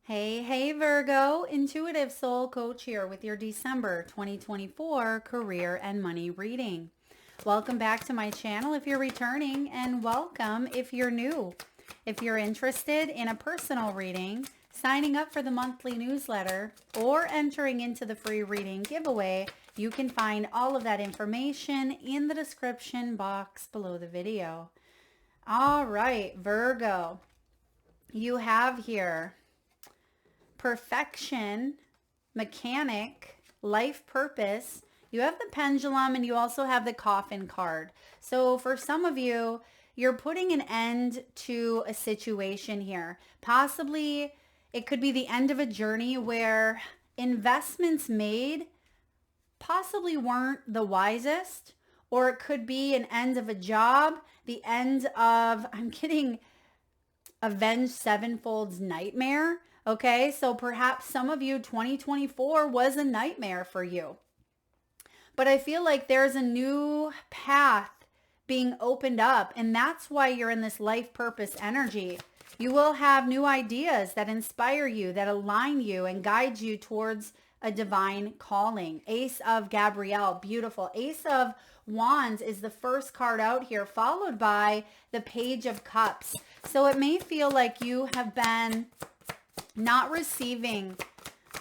Hey, Virgo, Intuitive Soul Coach here with your December 2024 career and money reading. Welcome back to my channel if you're returning, and welcome if you're new. If you're interested in a personal reading, signing up for the monthly newsletter, or entering into the free reading giveaway, you can find all of that information in the description box below the video. All right, Virgo, you have here perfection, mechanic, life purpose. You have the pendulum and you also have the coffin card. So for some of you, you're putting an end to a situation here. Possibly it could be the end of a journey where investments made possibly weren't the wisest, or it could be an end of a job, the end of, I'm getting Avenged Sevenfold's nightmare. Okay, so perhaps some of you, 2024 was a nightmare for you. But I feel like there's a new path being opened up, and that's why you're in this life purpose energy. You will have new ideas that inspire you, that align you and guide you towards a divine calling. Ace of Gabrielle, beautiful. Ace of Wands is the first card out here, followed by the Page of Cups. So it may feel like you have been not receiving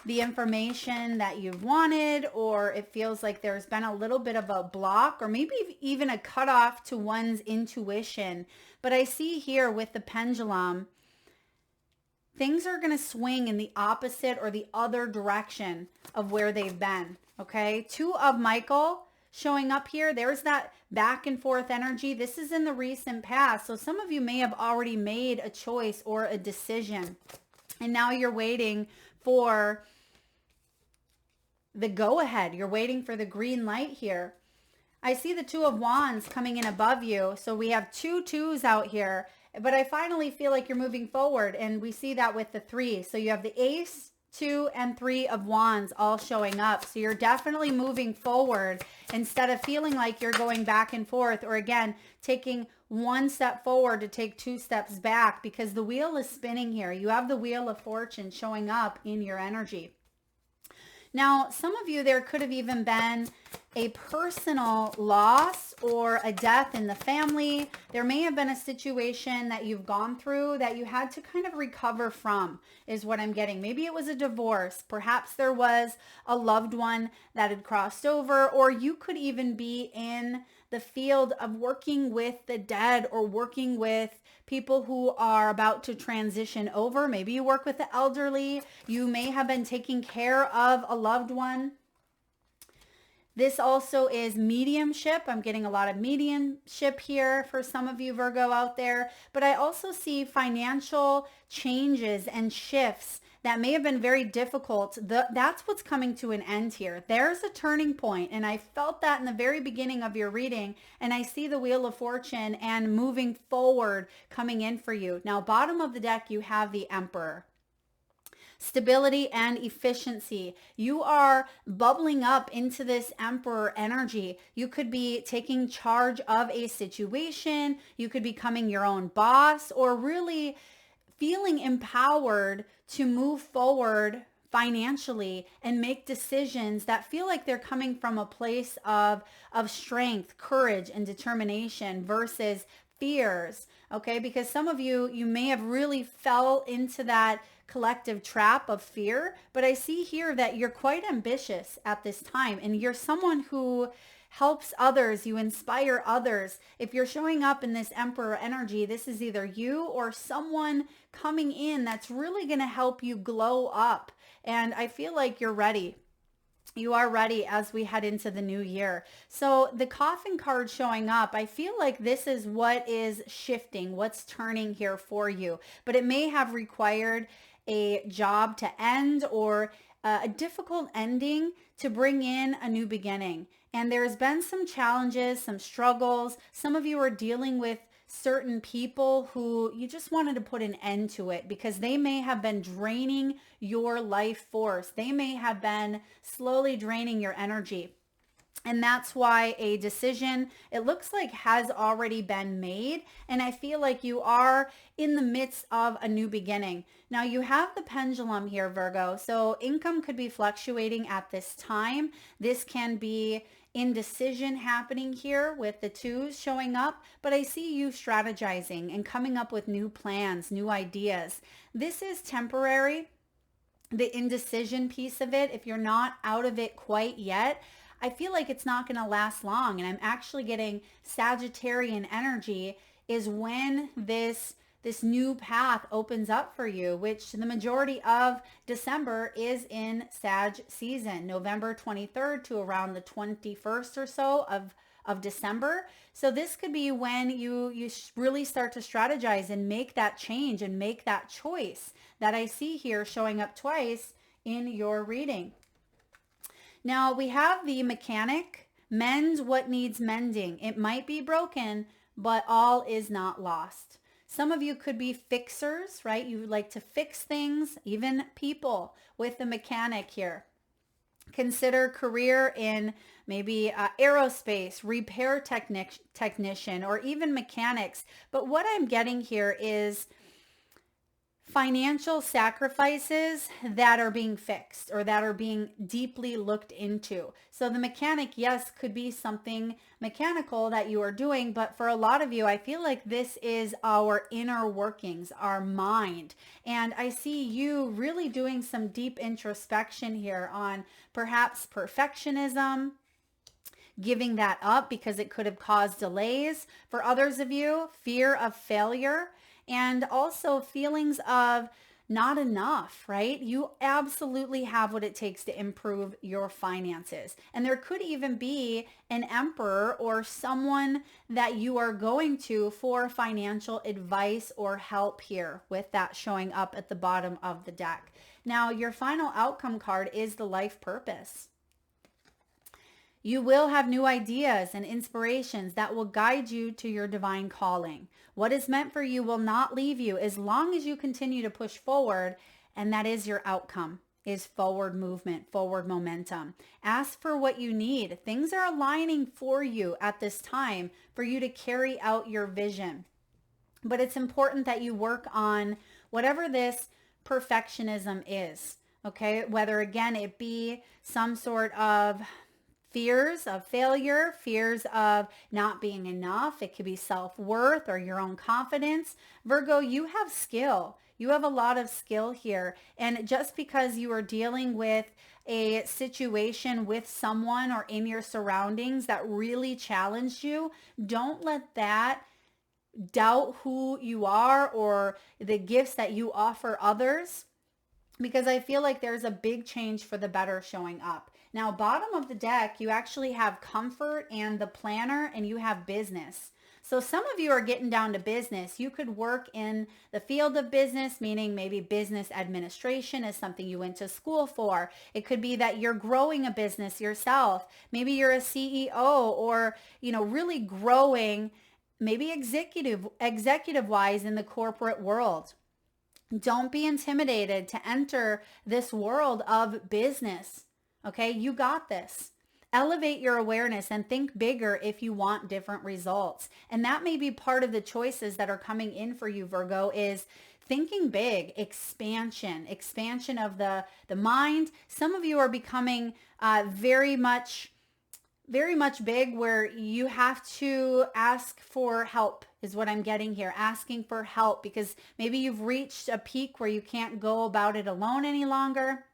the information that you wanted, or it feels like there's been a little bit of a block, or maybe even a cutoff to one's intuition. But I see here with the pendulum, things are going to swing in the opposite or the other direction of where they've been. Okay, Two of Michael showing up here. There's that back and forth energy. This is in the recent past. So some of you may have already made a choice or a decision, and now you're waiting for the go ahead. You're waiting for the green light here. I see the Two of Wands coming in above you. So we have two twos out here, but I finally feel like you're moving forward, and we see that with the three. So you have the Ace, Two, and Three of Wands all showing up. So you're definitely moving forward instead of feeling like you're going back and forth, or again, taking one step forward to take two steps back, because the wheel is spinning here. You have the Wheel of Fortune showing up in your energy. Now, some of you, there could have even been a personal loss or a death in the family. There may have been a situation that you've gone through that you had to kind of recover from, is what I'm getting. Maybe it was a divorce. Perhaps there was a loved one that had crossed over, or you could even be in the field of working with the dead, or working with people who are about to transition over. Maybe you work with the elderly. You may have been taking care of a loved one. This also is mediumship. I'm getting a lot of mediumship here for some of you Virgo out there. But I also see financial changes and shifts that may have been very difficult. That's what's coming to an end here. There's a turning point, and I felt that in the very beginning of your reading, and I see the Wheel of Fortune and moving forward coming in for you. Now, bottom of the deck, you have the Emperor. Stability and efficiency. You are bubbling up into this Emperor energy. You could be taking charge of a situation. You could be becoming your own boss, or really feeling empowered to move forward financially and make decisions that feel like they're coming from a place of strength, courage, and determination versus fears. Okay, because some of you, you may have really fell into that collective trap of fear, but I see here that you're quite ambitious at this time, and you're someone who helps others, you inspire others. If you're showing up in this Emperor energy, this is either you or someone coming in that's really going to help you glow up. And I feel like you're ready. You are ready as we head into the new year. So the coffin card showing up, I feel like this is what is shifting, what's turning here for you. But it may have required a job to end, or a difficult ending to bring in a new beginning. And there's been some challenges, some struggles. Some of you are dealing with certain people who you just wanted to put an end to it, because they may have been draining your life force. They may have been slowly draining your energy. And that's why a decision, it looks like, has already been made. And I feel like you are in the midst of a new beginning. Now you have the pendulum here, Virgo. So income could be fluctuating at this time. This can be indecision happening here with the twos showing up, but I see you strategizing and coming up with new plans, new ideas. This is temporary. The indecision piece of it, if you're not out of it quite yet, I feel like it's not going to last long. And I'm actually getting Sagittarian energy is when this new path opens up for you, which the majority of December is in Sag season, November 23rd to around the 21st or so of December. So this could be when you really start to strategize and make that change and make that choice that I see here showing up twice in your reading. Now we have the mechanic, mend what needs mending. It might be broken, but all is not lost. Some of you could be fixers, right? You like to fix things, even people, with the mechanic here. Consider career in maybe aerospace, repair technician, or even mechanics. But what I'm getting here is financial sacrifices that are being fixed or that are being deeply looked into. So the mechanic, yes, could be something mechanical that you are doing, but for a lot of you, I feel like this is our inner workings, our mind. And I see you really doing some deep introspection here on perhaps perfectionism, giving that up because it could have caused delays. For others of you, fear of failure, and also feelings of not enough, right? You absolutely have what it takes to improve your finances. And there could even be an emperor or someone that you are going to for financial advice or help here, with that showing up at the bottom of the deck. Now, your final outcome card is the life purpose. You will have new ideas and inspirations that will guide you to your divine calling. What is meant for you will not leave you as long as you continue to push forward, and that is your outcome, is forward movement, forward momentum. Ask for what you need. Things are aligning for you at this time for you to carry out your vision. But it's important that you work on whatever this perfectionism is, okay? Whether, again, it be some sort of fears of failure, fears of not being enough. It could be self-worth or your own confidence. Virgo, you have skill. You have a lot of skill here. And just because you are dealing with a situation with someone or in your surroundings that really challenged you, don't let that doubt who you are or the gifts that you offer others, because I feel like there's a big change for the better showing up. Now, bottom of the deck, you actually have comfort and the planner, and you have business. So some of you are getting down to business. You could work in the field of business, meaning maybe business administration is something you went to school for. It could be that you're growing a business yourself. Maybe you're a CEO or, really growing, maybe executive wise in the corporate world. Don't be intimidated to enter this world of business. Okay, you got this. Elevate your awareness and think bigger if you want different results. And that may be part of the choices that are coming in for you, Virgo, is thinking big, expansion of the mind. Some of you are becoming very much big, where you have to ask for help is what I'm getting here. Asking for help because maybe you've reached a peak where you can't go about it alone any longer.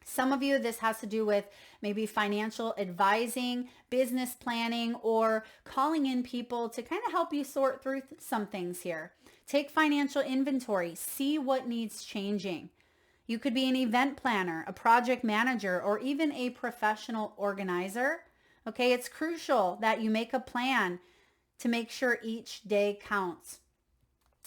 Some of you, this has to do with maybe financial advising, business planning, or calling in people to kind of help you sort through some things here. Take financial inventory. See what needs changing. You could be an event planner, a project manager, or even a professional organizer. Okay, it's crucial that you make a plan to make sure each day counts.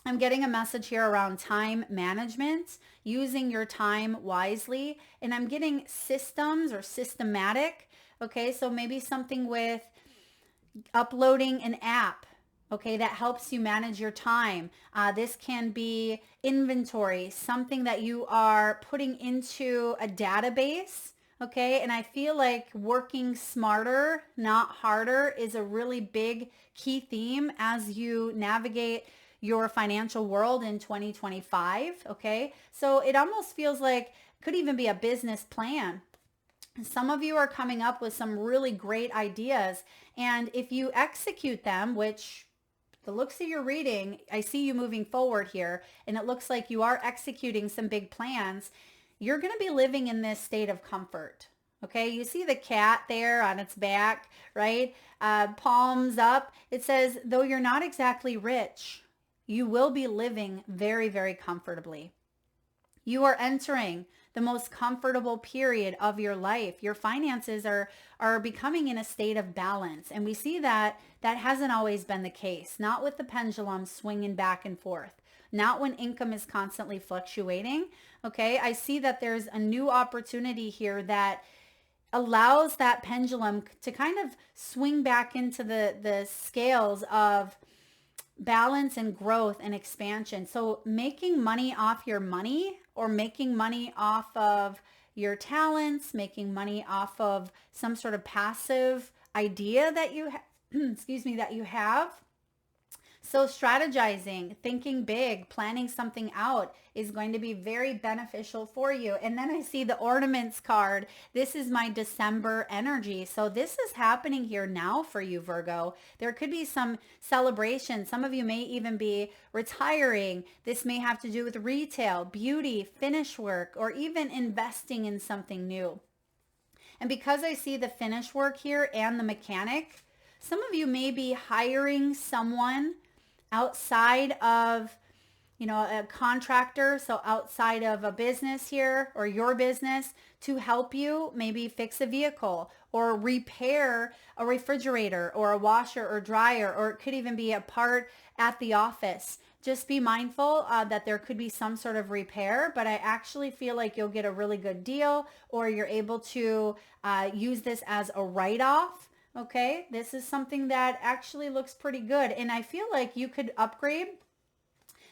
I'm getting a message here around time management, using your time wisely, and I'm getting systems or systematic. Okay, so maybe something with uploading an app, okay, that helps you manage your time. This can be inventory, something that you are putting into a database, Okay. And I feel like working smarter, not harder, is a really big key theme as you navigate your financial world in 2025. Okay. So it almost feels like could even be a business plan. Some of you are coming up with some really great ideas. And if you execute them, which the looks of your reading, I see you moving forward here, and it looks like you are executing some big plans. You're going to be living in this state of comfort. Okay, you see the cat there on its back, right? Palms up. It says, though you're not exactly rich, you will be living very, very comfortably. You are entering the most comfortable period of your life. Your finances are becoming in a state of balance. And we see that that hasn't always been the case, not with the pendulum swinging back and forth, not when income is constantly fluctuating. Okay, I see that there's a new opportunity here that allows that pendulum to kind of swing back into the scales of balance and growth and expansion. So making money off your money, or making money off of your talents, making money off of some sort of passive idea that you excuse me, that you have. So strategizing, thinking big, planning something out is going to be very beneficial for you. And then I see the ornaments card. This is my December energy. So this is happening here now for you, Virgo. There could be some celebration. Some of you may even be retiring. This may have to do with retail, beauty, finish work, or even investing in something new. And because I see the finish work here and the mechanic, some of you may be hiring someone outside of, a contractor, so outside of a business here or your business, to help you maybe fix a vehicle or repair a refrigerator or a washer or dryer, or it could even be a part at the office. Just be mindful that there could be some sort of repair, but I actually feel like you'll get a really good deal, or you're able to use this as a write-off. Okay, this is something that actually looks pretty good. And I feel like you could upgrade.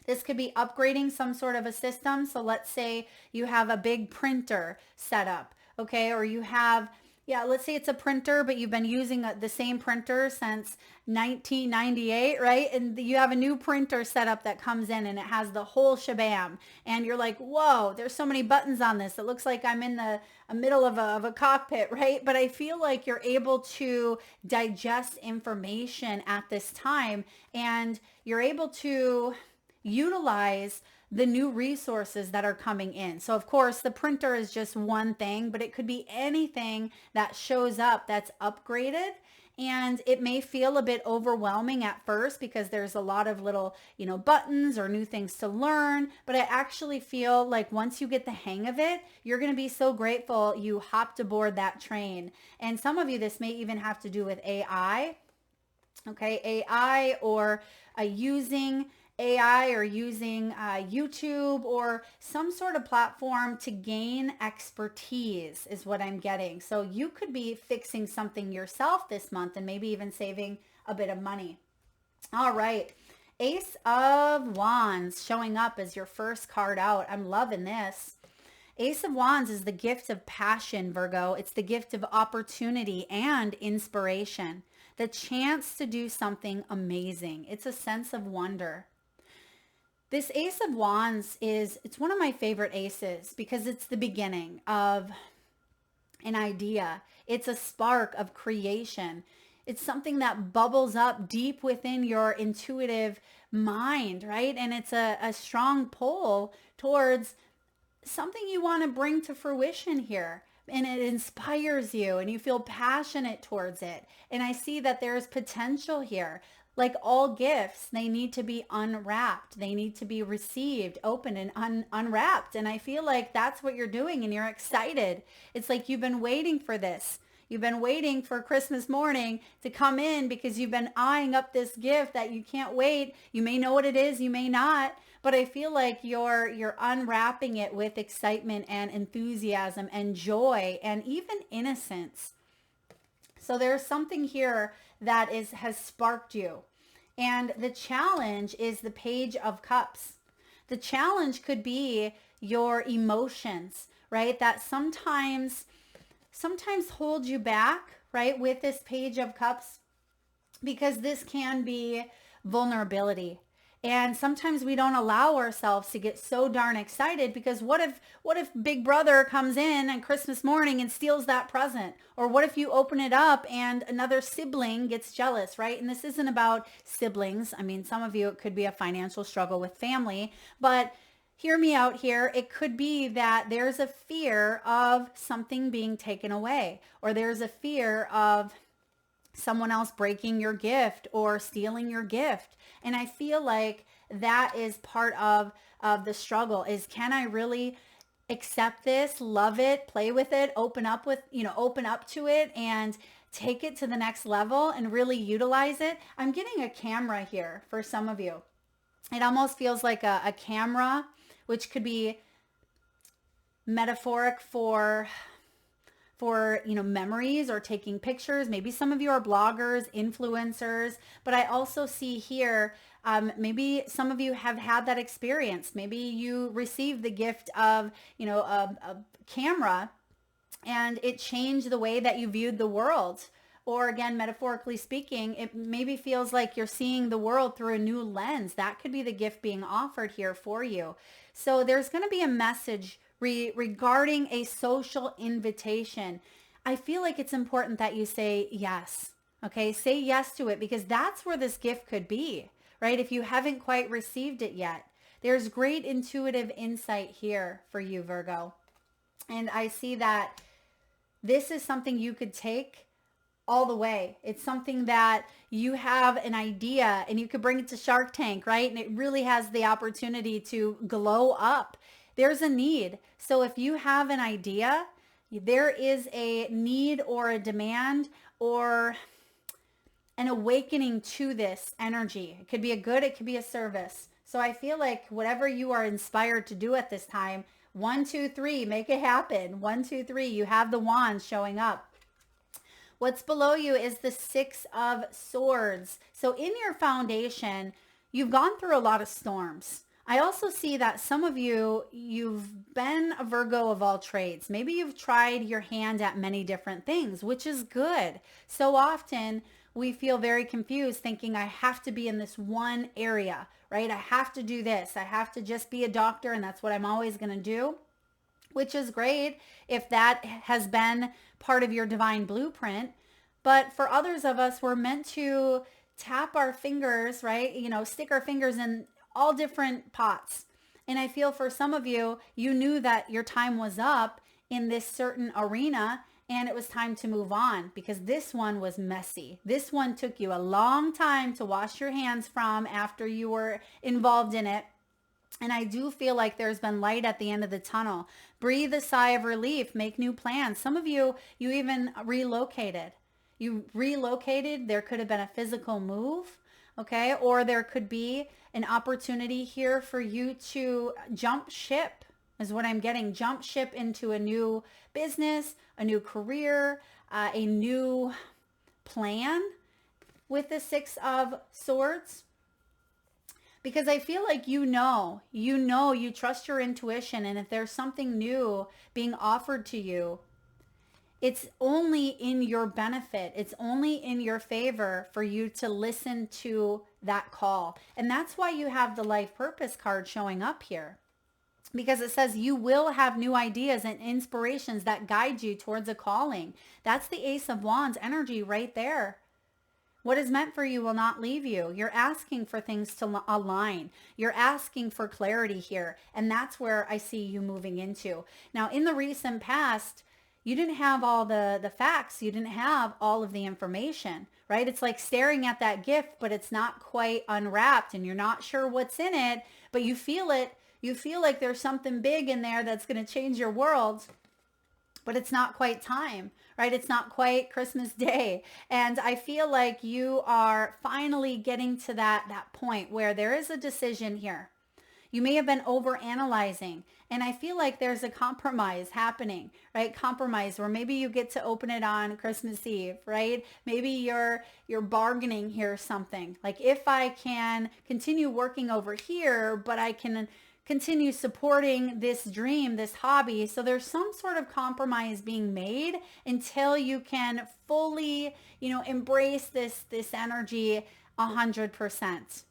This could be upgrading some sort of a system. So let's say you have a big printer set up, okay? Or you have, let's say it's a printer, but you've been using the same printer since 1998, right? And you have a new printer set up that comes in and it has the whole shabam. And you're like, whoa, there's so many buttons on this. It looks like I'm in the middle of a cockpit, right? But I feel like you're able to digest information at this time, and you're able to utilize the new resources that are coming in. So of course, the printer is just one thing, but it could be anything that shows up that's upgraded. And it may feel a bit overwhelming at first because there's a lot of little, buttons or new things to learn. But I actually feel like once you get the hang of it, you're going to be so grateful you hopped aboard that train. And some of you, this may even have to do with AI. Okay, AI, or using AI, or using YouTube or some sort of platform to gain expertise is what I'm getting. So you could be fixing something yourself this month and maybe even saving a bit of money. All right. Ace of Wands showing up as your first card out. I'm loving this. Ace of Wands is the gift of passion, Virgo. It's the gift of opportunity and inspiration. The chance to do something amazing. It's a sense of wonder. This Ace of Wands it's one of my favorite aces because it's the beginning of an idea. It's a spark of creation. It's something that bubbles up deep within your intuitive mind, right? And it's a strong pull towards something you want to bring to fruition here. And it inspires you and you feel passionate towards it. And I see that there's potential here. Like all gifts, they need to be unwrapped. They need to be received, open, and unwrapped. And I feel like that's what you're doing, and you're excited. It's like you've been waiting for this. You've been waiting for Christmas morning to come in because you've been eyeing up this gift that you can't wait. You may know what it is, you may not, but I feel like you're unwrapping it with excitement and enthusiasm and joy and even innocence. So there's something here that has sparked you. And the challenge is the Page of Cups. The challenge could be your emotions, right? That sometimes sometimes hold you back, right, with this Page of Cups, because this can be vulnerability. And sometimes we don't allow ourselves to get so darn excited, because what if Big Brother comes in on Christmas morning and steals that present? Or what if you open it up and another sibling gets jealous, right? And this isn't about siblings. I mean, some of you, it could be a financial struggle with family, but hear me out here. It could be that there's a fear of something being taken away, or there's a fear of someone else breaking your gift or stealing your gift. And I feel like that is part of the struggle, is, can I really accept this, love it, play with it, open up to it and take it to the next level and really utilize it? I'm getting a camera here for some of you. It almost feels like a camera, which could be metaphoric for memories or taking pictures. Maybe some of you are bloggers, influencers, but I also see here, maybe some of you have had that experience. Maybe you received the gift of, a camera, and it changed the way that you viewed the world. Or again, metaphorically speaking, it maybe feels like you're seeing the world through a new lens. That could be the gift being offered here for you. So there's going to be a message regarding a social invitation. I feel like it's important that you say yes. Okay, say yes to it, because that's where this gift could be, right? If you haven't quite received it yet, there's great intuitive insight here for you, Virgo. And I see that this is something you could take all the way. It's something that you have an idea and you could bring it to Shark Tank, right? And it really has the opportunity to glow up. There's a need. So if you have an idea, there is a need or a demand or an awakening to this energy. It could be a good, it could be a service. So I feel like whatever you are inspired to do at this time, 1, 2, 3, make it happen. 1, 2, 3, you have the wands showing up. What's below you is the 6 of Swords. So in your foundation, you've gone through a lot of storms. I also see that some of you, you've been a Virgo of all trades. Maybe you've tried your hand at many different things, which is good. So often we feel very confused thinking I have to be in this one area, right? I have to do this. I have to just be a doctor and that's what I'm always going to do, which is great if that has been part of your divine blueprint. But for others of us, we're meant to tap our fingers, right? Stick our fingers in all different pots. And I feel for some of you, you knew that your time was up in this certain arena and it was time to move on, because this one was messy. This one took you a long time to wash your hands from after you were involved in it. And I do feel like there's been light at the end of the tunnel. Breathe a sigh of relief, make new plans. Some of you, you even relocated. There could have been a physical move, okay? Or there could be an opportunity here for you to jump ship, is what I'm getting. Jump ship into a new business, a new career, a new plan with the 6 of Swords. Because I feel like you trust your intuition. And if there's something new being offered to you, it's only in your benefit. It's only in your favor for you to listen to that call. And that's why you have the life purpose card showing up here. Because it says you will have new ideas and inspirations that guide you towards a calling. That's the Ace of Wands energy right there. What is meant for you will not leave you. You're asking for things to align. You're asking for clarity here. And that's where I see you moving into. Now, in the recent past, you didn't have all the facts. You didn't have all of the information, right? It's like staring at that gift, but it's not quite unwrapped and you're not sure what's in it, but you feel it. You feel like there's something big in there that's going to change your world, but it's not quite time, right? It's not quite Christmas Day. And I feel like you are finally getting to that point where there is a decision here. You may have been overanalyzing, and I feel like there's a compromise happening, right? Compromise where maybe you get to open it on Christmas Eve, right? Maybe you're bargaining here something. Like, if I can continue working over here, but I can continue supporting this dream, this hobby. So there's some sort of compromise being made until you can fully, embrace this energy 100%.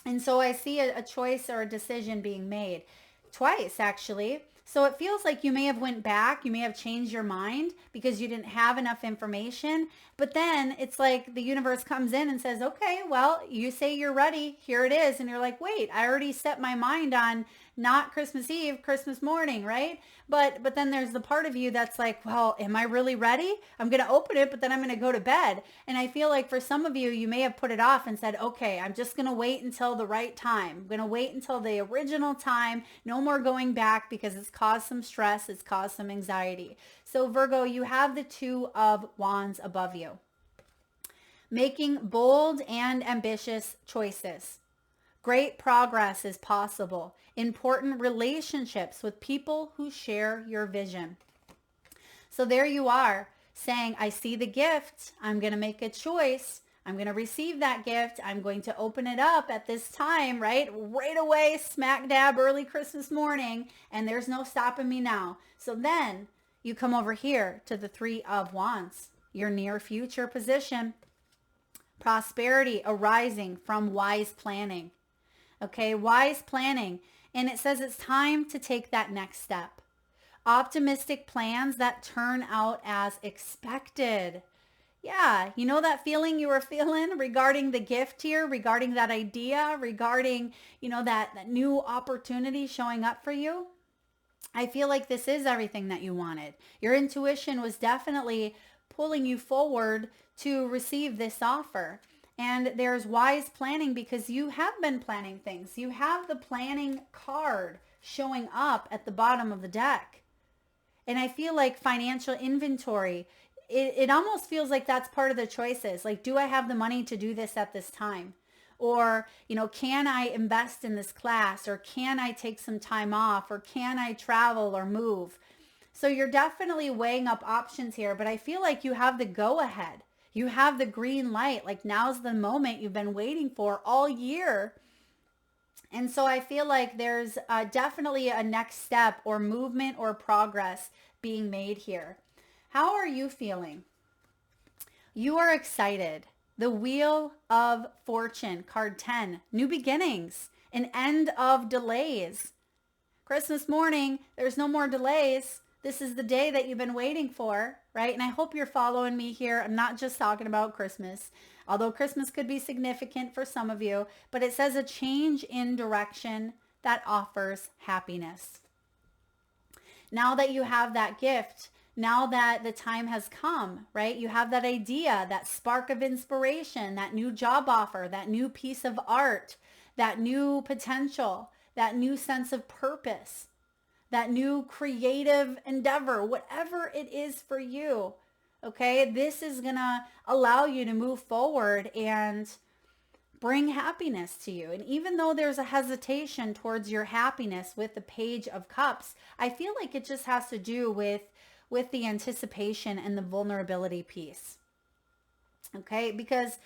And so I see a choice or a decision being made twice, actually. So it feels like you may have went back, you may have changed your mind because you didn't have enough information. But then it's like the universe comes in and says, okay, well, you say you're ready. Here it is. And you're like, wait, I already set my mind on not Christmas Eve, Christmas morning, right? But then there's the part of you that's like, well, am I really ready? I'm going to open it, but then I'm going to go to bed. And I feel like for some of you, you may have put it off and said, okay, I'm just going to wait until the right time. I'm going to wait until the original time. No more going back because it's caused some stress. It's caused some anxiety. So Virgo, you have the Two of Wands above you. Making bold and ambitious choices. Great progress is possible. Important relationships with people who share your vision. So there you are saying, I see the gift. I'm going to make a choice. I'm going to receive that gift. I'm going to open it up at this time, right? Right away, smack dab early Christmas morning. And there's no stopping me now. So then you come over here to the Three of Wands, your near future position. Prosperity arising from wise planning. Okay, wise planning. And it says it's time to take that next step. Optimistic plans that turn out as expected. Yeah, you know that feeling you were feeling regarding the gift here, regarding that idea, regarding, that new opportunity showing up for you? I feel like this is everything that you wanted. Your intuition was definitely pulling you forward to receive this offer. And there's wise planning because you have been planning things. You have the planning card showing up at the bottom of the deck. And I feel like financial inventory, it almost feels like that's part of the choices. Like, do I have the money to do this at this time? Or, can I invest in this class? Or can I take some time off? Or can I travel or move? So you're definitely weighing up options here, but I feel like you have the go ahead. You have the green light. Like, now's the moment you've been waiting for all year. And so I feel like there's definitely a next step or movement or progress being made here. How are you feeling? You are excited. The Wheel of Fortune, card 10, new beginnings, an end of delays. Christmas morning, there's no more delays. This is the day that you've been waiting for, right? And I hope you're following me here. I'm not just talking about Christmas, although Christmas could be significant for some of you, but it says a change in direction that offers happiness. Now that you have that gift, now that the time has come, right? You have that idea, that spark of inspiration, that new job offer, that new piece of art, that new potential, that new sense of purpose, that new creative endeavor, whatever it is for you. Okay, this is going to allow you to move forward and bring happiness to you. And even though there's a hesitation towards your happiness with the Page of Cups, I feel like it just has to do with the anticipation and the vulnerability piece. Okay, because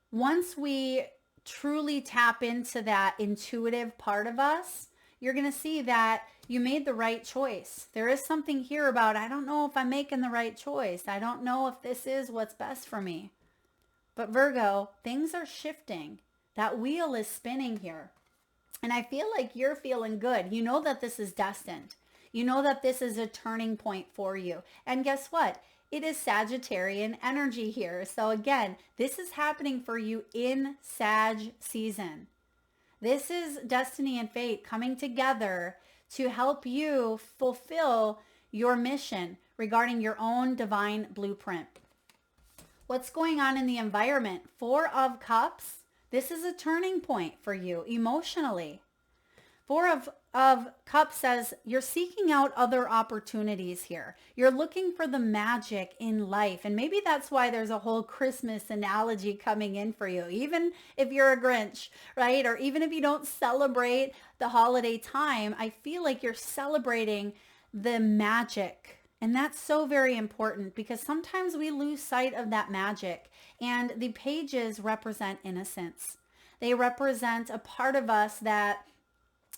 once we truly tap into that intuitive part of us, you're going to see that you made the right choice. There is something here about, I don't know if I'm making the right choice. I don't know if this is what's best for me. But Virgo, things are shifting. That wheel is spinning here. And I feel like you're feeling good. You know that this is destined. You know that this is a turning point for you. And guess what? It is Sagittarian energy here. So again, this is happening for you in Sag season. This is destiny and fate coming together to help you fulfill your mission regarding your own divine blueprint. What's going on in the environment? Four of Cups. This is a turning point for you emotionally. Four of Cups says you're seeking out other opportunities here. You're looking for the magic in life. And maybe that's why there's a whole Christmas analogy coming in for you. Even if you're a Grinch, right? Or even if you don't celebrate the holiday time, I feel like you're celebrating the magic. And that's so very important because sometimes we lose sight of that magic. And the pages represent innocence. They represent a part of us that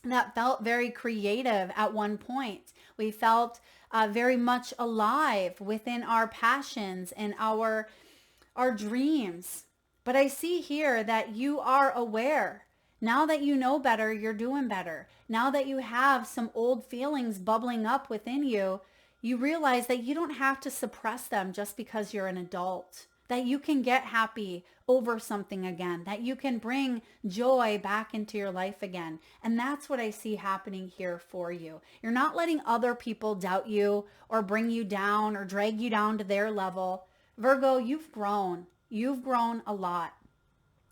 that felt very creative at one point. We felt very much alive within our passions and our dreams. But I see here that you are aware. Now that you know better, you're doing better. Now that you have some old feelings bubbling up within you, you realize that you don't have to suppress them just because you're an adult. That you can get happy over something again, that you can bring joy back into your life again. And that's what I see happening here for you. You're not letting other people doubt you or bring you down or drag you down to their level. Virgo, you've grown. You've grown a lot.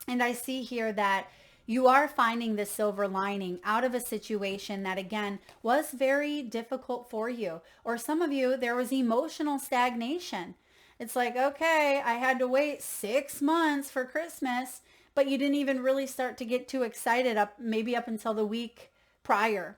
And I see here that you are finding the silver lining out of a situation that, again, was very difficult for you. Or some of you, there was emotional stagnation. It's like, okay, I had to wait 6 months for Christmas, but you didn't even really start to get too excited maybe up until the week prior.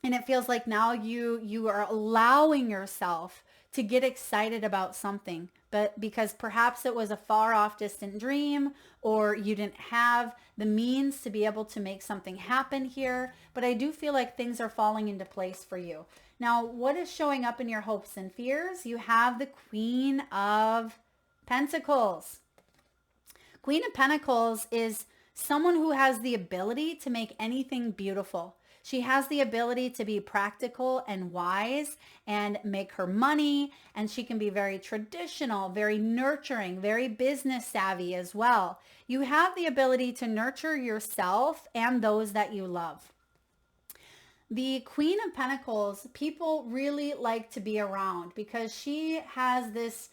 And it feels like now you are allowing yourself to get excited about something, but because perhaps it was a far off distant dream, or you didn't have the means to be able to make something happen here. But I do feel like things are falling into place for you. Now, what is showing up in your hopes and fears? You have the Queen of Pentacles. Queen of Pentacles is someone who has the ability to make anything beautiful. She has the ability to be practical and wise and make her money. And she can be very traditional, very nurturing, very business savvy as well. You have the ability to nurture yourself and those that you love. The Queen of Pentacles, people really like to be around because she has this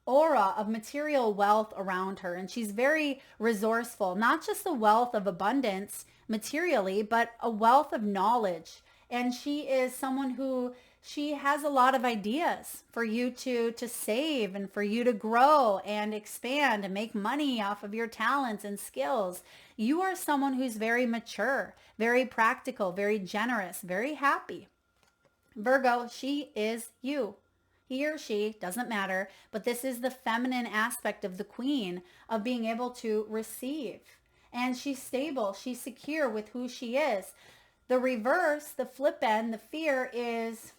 aura of material wealth around her, and she's very resourceful, not just the wealth of abundance materially, but a wealth of knowledge. And she is someone who she has a lot of ideas for you to save and for you to grow and expand and make money off of your talents and skills. You are someone who's very mature, very practical, very generous, very happy. Virgo, she is you. He or she, doesn't matter, but this is the feminine aspect of the queen, of being able to receive. And she's stable, she's secure with who she is. The reverse, the flip end, the fear is,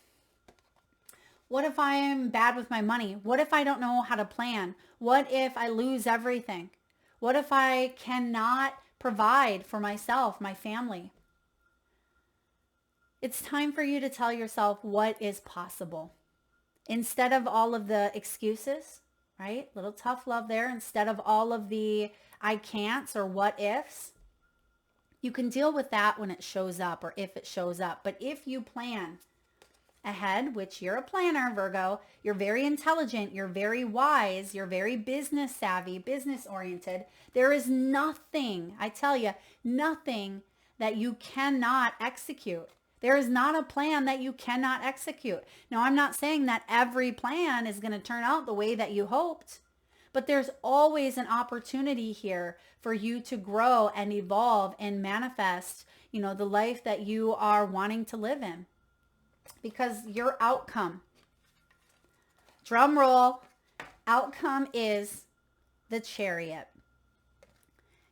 what if I'm bad with my money? What if I don't know how to plan? What if I lose everything? What if I cannot provide for myself, my family? It's time for you to tell yourself what is possible. Instead of all of the excuses, right? Little tough love there. Instead of all of the I can'ts or what ifs, you can deal with that when it shows up or if it shows up. But if you plan ahead, which you're a planner, Virgo, you're very intelligent, you're very wise, you're very business savvy, business oriented. There is nothing, I tell you, nothing that you cannot execute. There is not a plan that you cannot execute. Now, I'm not saying that every plan is going to turn out the way that you hoped, but there's always an opportunity here for you to grow and evolve and manifest, the life that you are wanting to live in. Because your outcome, drum roll, outcome is the Chariot.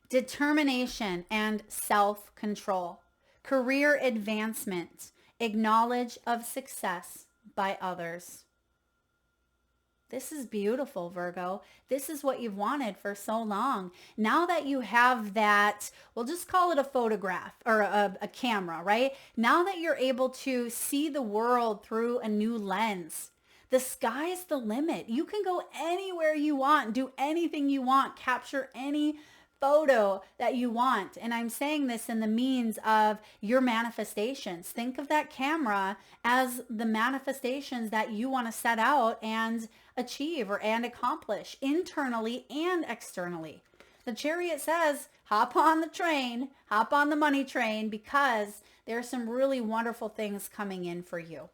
Determination and self-control. Career advancement, acknowledge of success by others. This is beautiful, Virgo. This is what you've wanted for so long. Now that you have that, we'll just call it a photograph or a camera, right? Now that you're able to see the world through a new lens, the sky's the limit. You can go anywhere you want, do anything you want, capture any photo that you want. And I'm saying this in the means of your manifestations. Think of that camera as the manifestations that you want to set out and achieve and accomplish internally and externally. The Chariot says, hop on the train, hop on the money train, because there's some really wonderful things coming in for you.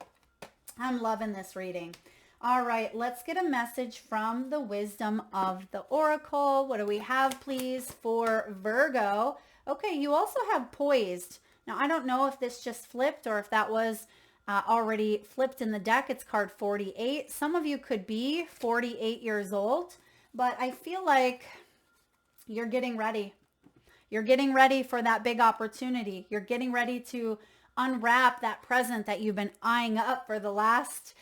I'm loving this reading. All right, let's get a message from the wisdom of the Oracle. What do we have, please, for Virgo? Okay, you also have Poised. Now, I don't know if this just flipped or if that was already flipped in the deck. It's card 48. Some of you could be 48 years old, but I feel like you're getting ready. You're getting ready for that big opportunity. You're getting ready to unwrap that present that you've been eyeing up for the last,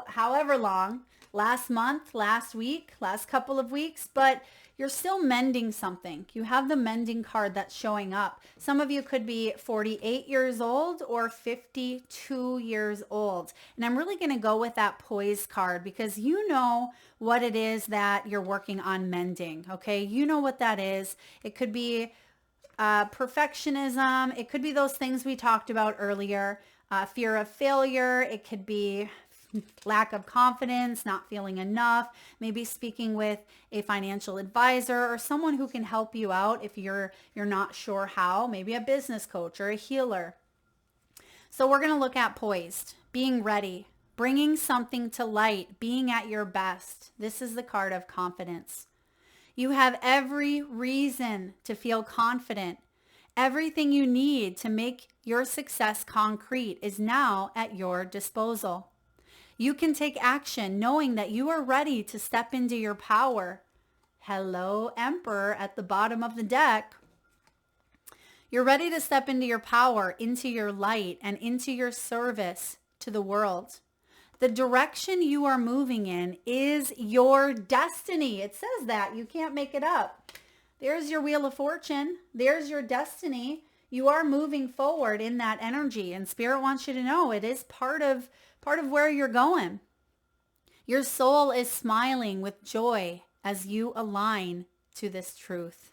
however long, last month, last week, last couple of weeks, but you're still mending something. You have the mending card that's showing up. Some of you could be 48 years old or 52 years old. And I'm really going to go with that Poised card because you know what it is that you're working on mending. Okay. You know what that is. It could be perfectionism. It could be those things we talked about earlier. Fear of failure. It could be lack of confidence, not feeling enough, maybe speaking with a financial advisor or someone who can help you out if you're not sure how, maybe a business coach or a healer. So we're going to look at poised, being ready, bringing something to light, being at your best. This is the card of confidence. You have every reason to feel confident. Everything you need to make your success concrete is now at your disposal. You can take action knowing that you are ready to step into your power. Hello, Emperor at the bottom of the deck. You're ready to step into your power, into your light, and into your service to the world. The direction you are moving in is your destiny. It says that. You can't make it up. There's your Wheel of Fortune. There's your destiny. You are moving forward in that energy, and Spirit wants you to know it is part of where you're going. Your soul is smiling with joy as you align to this truth.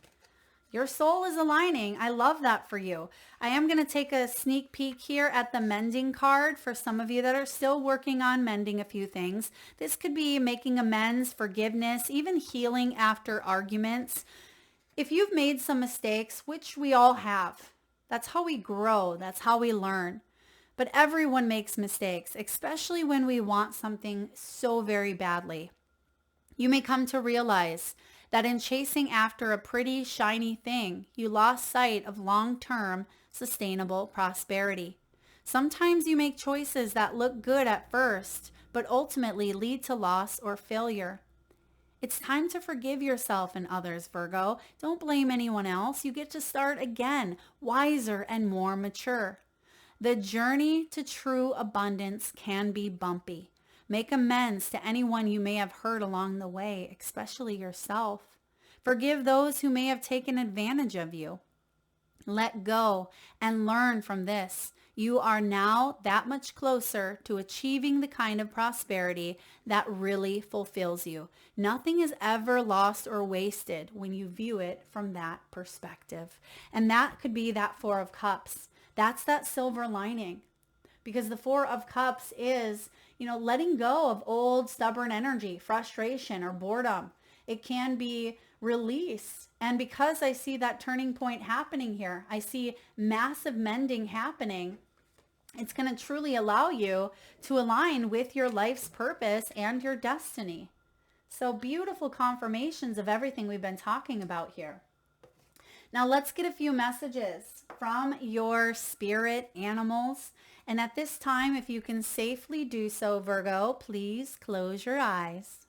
Your soul is aligning. I love that for you. I am going to take a sneak peek here at the mending card for some of you that are still working on mending a few things. This could be making amends, forgiveness, even healing after arguments. If you've made some mistakes, which we all have, that's how we grow. That's how we learn. But everyone makes mistakes, especially when we want something so very badly. You may come to realize that in chasing after a pretty shiny thing, you lost sight of long-term sustainable prosperity. Sometimes you make choices that look good at first, but ultimately lead to loss or failure. It's time to forgive yourself and others, Virgo. Don't blame anyone else. You get to start again, wiser and more mature. The journey to true abundance can be bumpy. Make amends to anyone you may have hurt along the way, especially yourself. Forgive those who may have taken advantage of you. Let go and learn from this. You are now that much closer to achieving the kind of prosperity that really fulfills you. Nothing is ever lost or wasted when you view it from that perspective. And that could be that Four of Cups. That's that silver lining, because the Four of Cups is, letting go of old stubborn energy, frustration, or boredom. It can be released. And because I see that turning point happening here, I see massive mending happening. It's going to truly allow you to align with your life's purpose and your destiny. So beautiful confirmations of everything we've been talking about here. Now let's get a few messages from your spirit animals. And at this time, if you can safely do so, Virgo, please close your eyes.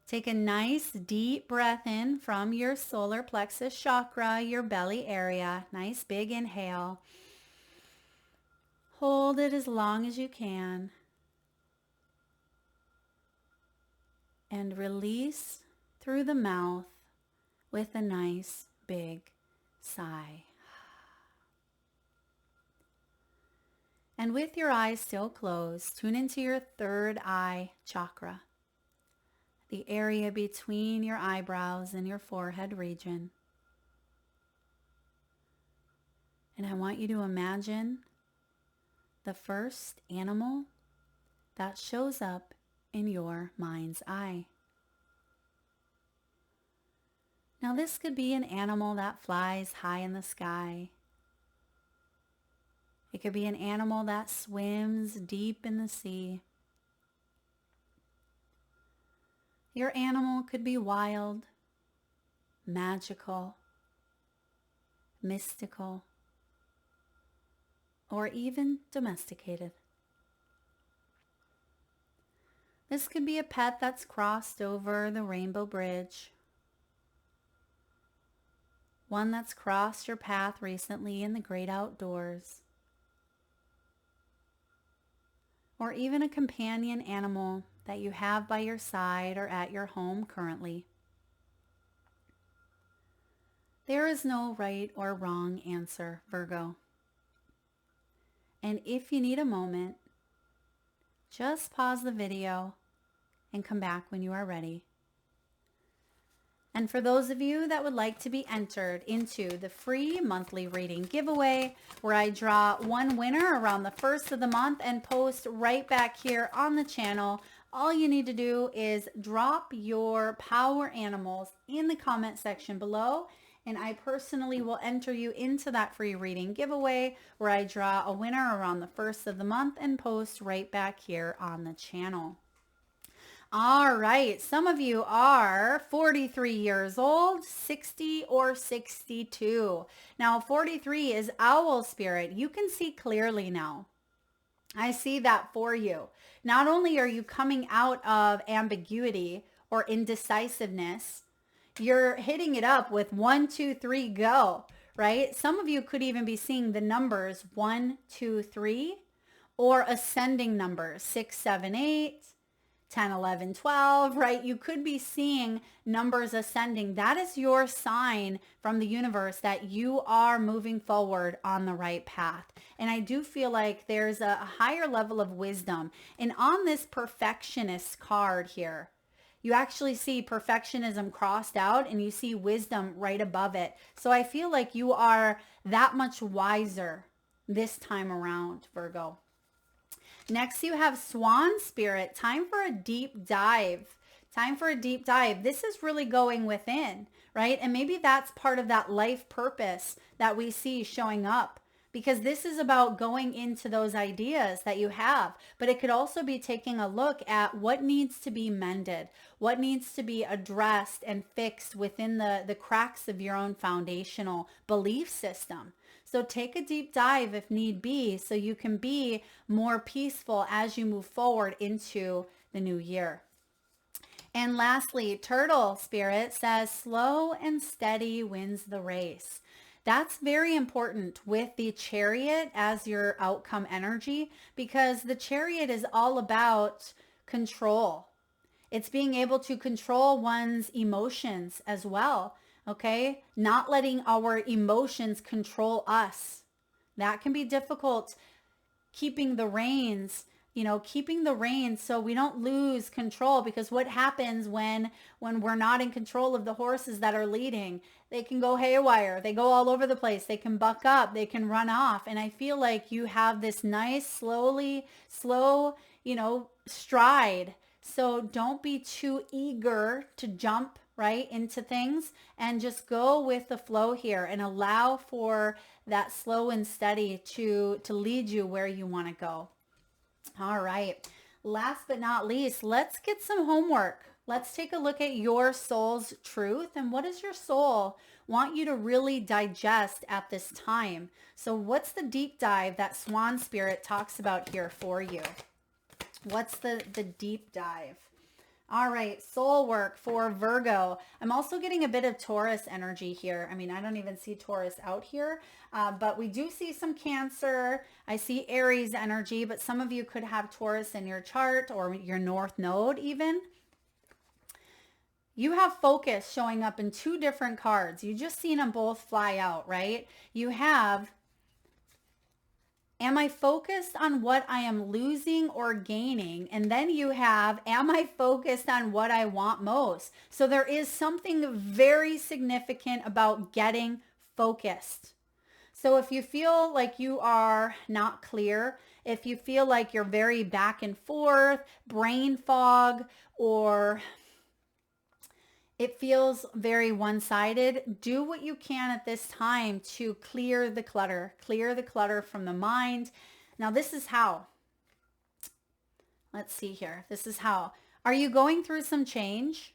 Take a nice deep breath in from your solar plexus chakra, your belly area. Nice big inhale. Hold it as long as you can. And release through the mouth with a nice big sigh. And with your eyes still closed, tune into your third eye chakra, the area between your eyebrows and your forehead region. And I want you to imagine the first animal that shows up in your mind's eye. Now this could be an animal that flies high in the sky. It could be an animal that swims deep in the sea. Your animal could be wild, magical, mystical, or even domesticated. This could be a pet that's crossed over the rainbow bridge. one that's crossed your path recently in the great outdoors, or even a companion animal that you have by your side or at your home currently. There is no right or wrong answer, Virgo. And if you need a moment, just pause the video and come back when you are ready. And for those of you that would like to be entered into the free monthly reading giveaway, where I draw one winner around the first of the month and post right back here on the channel, all you need to do is drop your power animals in the comment section below, and I personally will enter you into that free reading giveaway, where I draw a winner around the first of the month and post right back here on the channel. All right, some of you are 43 years old, 60 or 62. Now 43 is owl spirit. You can see clearly now. I see that for you. Not only are you coming out of ambiguity or indecisiveness, you're hitting it up with 1, 2, 3, go, right? Some of you could even be seeing the numbers 1, 2, 3, or ascending numbers 6, 7, 8. 10, 11, 12, right? You could be seeing numbers ascending. That is your sign from the universe that you are moving forward on the right path. And I do feel like there's a higher level of wisdom. And on this perfectionist card here, you actually see perfectionism crossed out and you see wisdom right above it. So I feel like you are that much wiser this time around, Virgo. Next, you have Swan Spirit. Time for a deep dive. Time for a deep dive. This is really going within, right? And maybe that's part of that life purpose that we see showing up, because this is about going into those ideas that you have. But it could also be taking a look at what needs to be mended, what needs to be addressed and fixed within the cracks of your own foundational belief system. So take a deep dive if need be, so you can be more peaceful as you move forward into the new year. And lastly, Turtle Spirit says, slow and steady wins the race. That's very important with the Chariot as your outcome energy, because the Chariot is all about control. It's being able to control one's emotions as well. Okay, not letting our emotions control us. That can be difficult, keeping the reins, keeping the reins so we don't lose control, because what happens when we're not in control of the horses that are leading? They can go haywire. They go all over the place. They can buck up. They can run off. And I feel like you have this nice, slow, stride. So don't be too eager to jump right into things, and just go with the flow here and allow for that slow and steady to lead you where you want to go. All right. Last but not least, let's get some homework. Let's take a look at your soul's truth, and what does your soul want you to really digest at this time? So what's the deep dive that Swan Spirit talks about here for you? What's the deep dive? All right, soul work for Virgo. I'm also getting a bit of Taurus energy here. I mean, I don't even see Taurus out here, but we do see some Cancer. I see Aries energy, but some of you could have Taurus in your chart, or your North Node even. You have focus showing up in two different cards. You just seen them both fly out, right? You have, am I focused on what I am losing or gaining? And then you have, am I focused on what I want most? So there is something very significant about getting focused. So if you feel like you are not clear, if you feel like you're very back and forth, brain fog, or it feels very one-sided, do what you can at this time to clear the clutter from the mind. Now, this is how. Let's see here. This is how. Are you going through some change?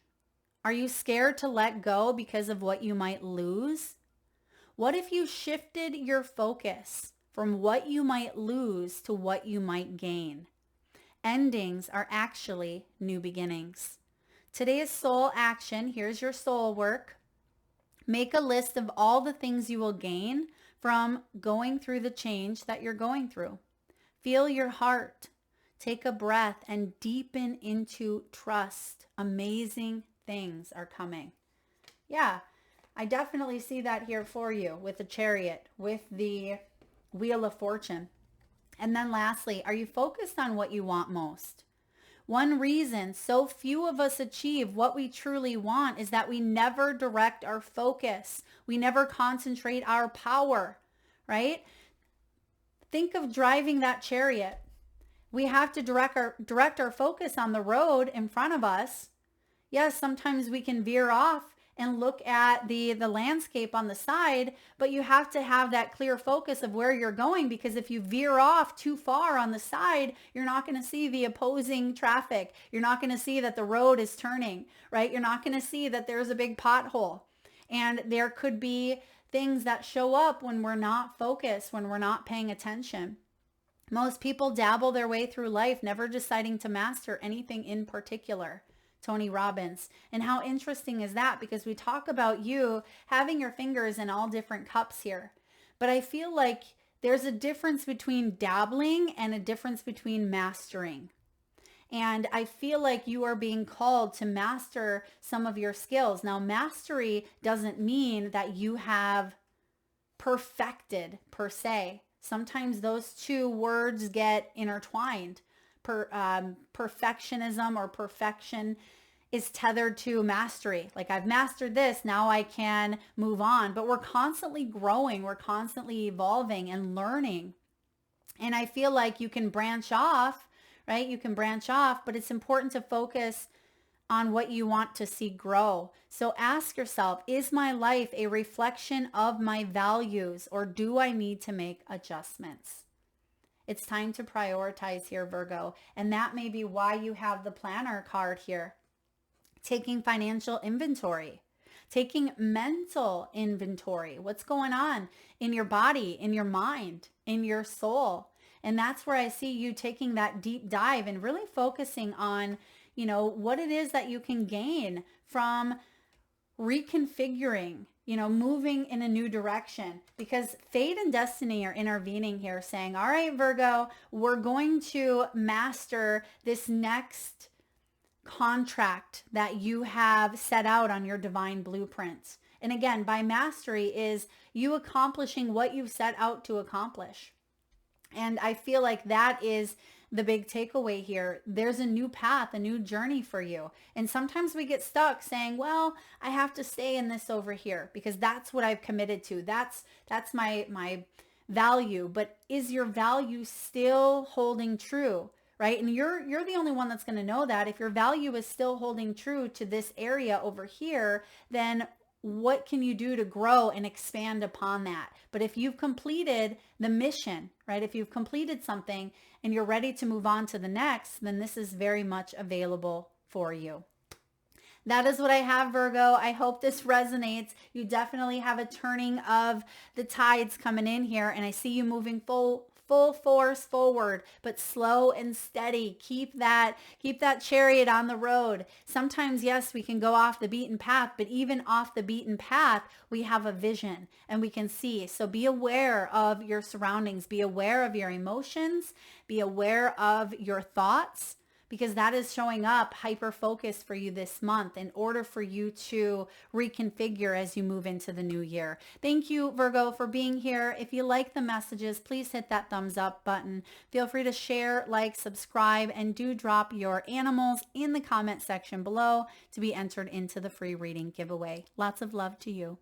Are you scared to let go because of what you might lose? What if you shifted your focus from what you might lose to what you might gain? Endings are actually new beginnings. Today's soul action, here's your soul work. Make a list of all the things you will gain from going through the change that you're going through. Feel your heart. Take a breath and deepen into trust. Amazing things are coming. Yeah, I definitely see that here for you with the Chariot, with the Wheel of Fortune. And then lastly, are you focused on what you want most? One reason so few of us achieve what we truly want is that we never direct our focus. We never concentrate our power, right? Think of driving that chariot. We have to direct our focus on the road in front of us. Yes, sometimes we can veer off and look at the landscape on the side, but you have to have that clear focus of where you're going, because if you veer off too far on the side, you're not going to see the opposing traffic. You're not going to see that the road is turning, right? You're not going to see that there's a big pothole. And there could be things that show up when we're not focused, when we're not paying attention. Most people dabble their way through life, never deciding to master anything in particular. Tony Robbins. And how interesting is that? Because we talk about you having your fingers in all different cups here. But I feel like there's a difference between dabbling and a difference between mastering. And I feel like you are being called to master some of your skills. Now, mastery doesn't mean that you have perfected per se. Sometimes those two words get intertwined. Perfectionism or perfection is tethered to mastery. Like, I've mastered this, now I can move on. But we're constantly growing, we're constantly evolving and learning. And I feel like you can branch off, right? You can branch off, but it's important to focus on what you want to see grow. So ask yourself, is my life a reflection of my values, or do I need to make adjustments? It's time to prioritize here, Virgo. And that may be why you have the planner card here. Taking financial inventory, taking mental inventory. What's going on in your body, in your mind, in your soul? And that's where I see you taking that deep dive and really focusing on, what it is that you can gain from reconfiguring, moving in a new direction, because fate and destiny are intervening here saying, all right, Virgo, we're going to master this next contract that you have set out on your divine blueprint. And again, by mastery is you accomplishing what you've set out to accomplish. And I feel like that is the big takeaway here. There's a new path, a new journey for you. And sometimes we get stuck saying, well, I have to stay in this over here because that's what I've committed to. That's my value. But is your value still holding true? Right? And you're the only one that's going to know that. If your value is still holding true to this area over here, then what can you do to grow and expand upon that? But if you've completed the mission, right? If you've completed something and you're ready to move on to the next, then this is very much available for you. That is what I have, Virgo. I hope this resonates. You definitely have a turning of the tides coming in here, and I see you moving full force forward, but slow and steady. Keep that chariot on the road. Sometimes, yes, we can go off the beaten path, but even off the beaten path, we have a vision and we can see. So be aware of your surroundings, be aware of your emotions, be aware of your thoughts, because that is showing up hyper-focused for you this month in order for you to reconfigure as you move into the new year. Thank you, Virgo, for being here. If you like the messages, please hit that thumbs up button. Feel free to share, like, subscribe, and do drop your animals in the comment section below to be entered into the free reading giveaway. Lots of love to you.